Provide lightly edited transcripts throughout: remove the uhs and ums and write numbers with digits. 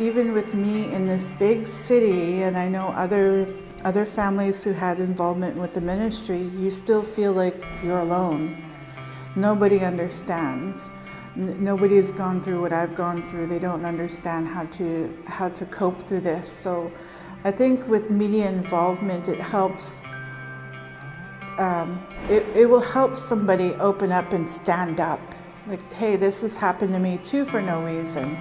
even with me in this big city, and I know other families who had involvement with the ministry, you still feel like you're alone. Nobody understands. Nobody has gone through what I've gone through. They don't understand how to cope through this. So I think with media involvement, it helps. It will help somebody open up and stand up. Like, hey, this has happened to me too for no reason.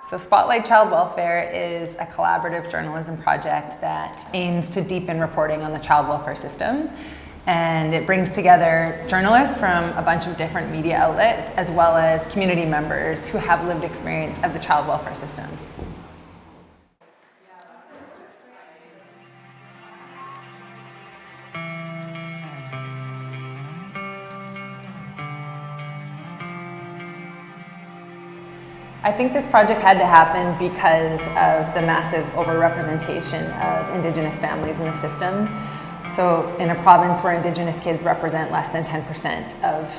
So Spotlight Child Welfare is a collaborative journalism project that aims to deepen reporting on the child welfare system. And it brings together journalists from a bunch of different media outlets, as well as community members who have lived experience of the child welfare system. I think this project had to happen because of the massive overrepresentation of Indigenous families in the system. So in a province where Indigenous kids represent less than 10% of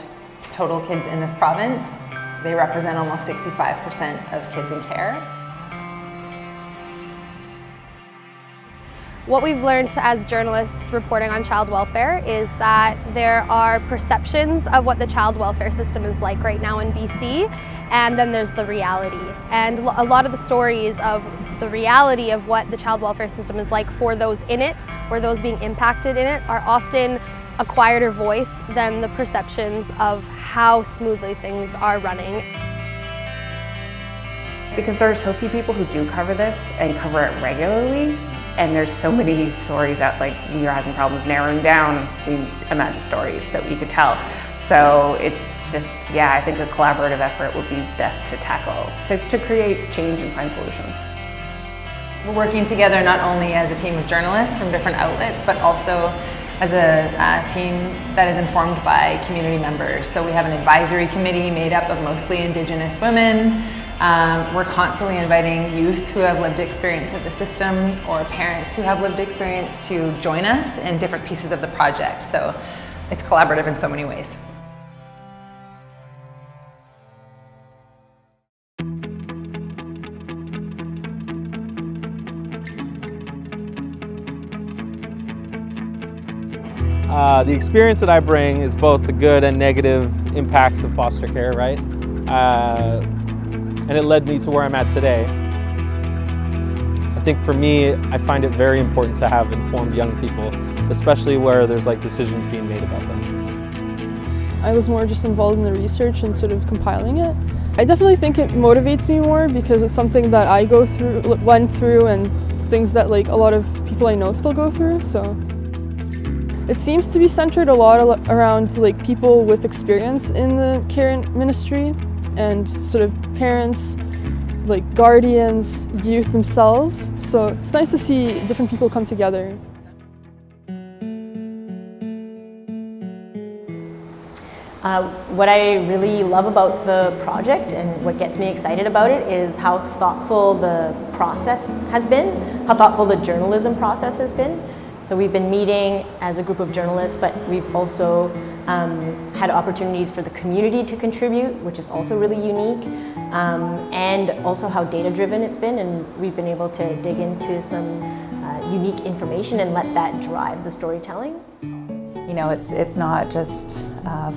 total kids in this province, they represent almost 65% of kids in care. What we've learned as journalists reporting on child welfare is that there are perceptions of what the child welfare system is like right now in BC, and then there's the reality. And a lot of the stories of the reality of what the child welfare system is like for those in it, or those being impacted in it, are often a quieter voice than the perceptions of how smoothly things are running. Because there are so few people who do cover this and cover it regularly, and there's so many stories that, like, we are having problems narrowing down the amount of stories that we could tell. So it's just, yeah, I think a collaborative effort would be best to tackle, to create change and find solutions. We're working together not only as a team of journalists from different outlets, but also as a team that is informed by community members. So we have an advisory committee made up of mostly Indigenous women. We're constantly inviting youth who have lived experience of the system, or parents who have lived experience, to join us in different pieces of the project. So it's collaborative in so many ways. The experience that I bring is both the good and negative impacts of foster care, right? And it led me to where I'm at today. I think for me, I find it very important to have informed young people, especially where there's like decisions being made about them. I was more just involved in the research and sort of compiling it. I definitely think it motivates me more because it's something that I went through, and things that like a lot of people I know still go through. So it seems to be centered a lot around like people with experience in the care ministry, and sort of parents, like guardians, youth themselves. So it's nice to see different people come together. What I really love about the project and what gets me excited about it is how thoughtful the process has been, how thoughtful the journalism process has been. So we've been meeting as a group of journalists, but we've also had opportunities for the community to contribute, which is also really unique, and also how data-driven it's been, and we've been able to dig into some unique information and let that drive the storytelling. You know, it's not just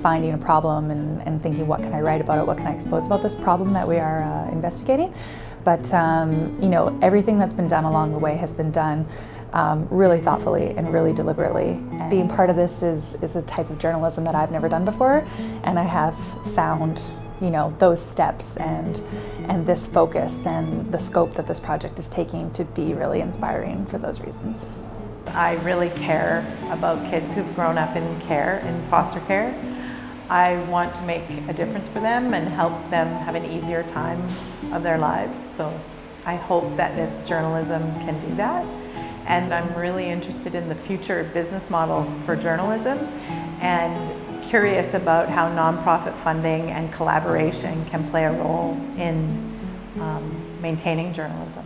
finding a problem and thinking, what can I write about it, what can I expose about this problem that we are investigating, but you know, everything that's been done along the way has been done really thoughtfully and really deliberately. And being part of this is a type of journalism that I've never done before, and I have found, you know, those steps and this focus and the scope that this project is taking to be really inspiring for those reasons. I really care about kids who've grown up in care, in foster care. I want to make a difference for them and help them have an easier time of their lives. So I hope that this journalism can do that. And I'm really interested in the future business model for journalism, and curious about how nonprofit funding and collaboration can play a role in maintaining journalism.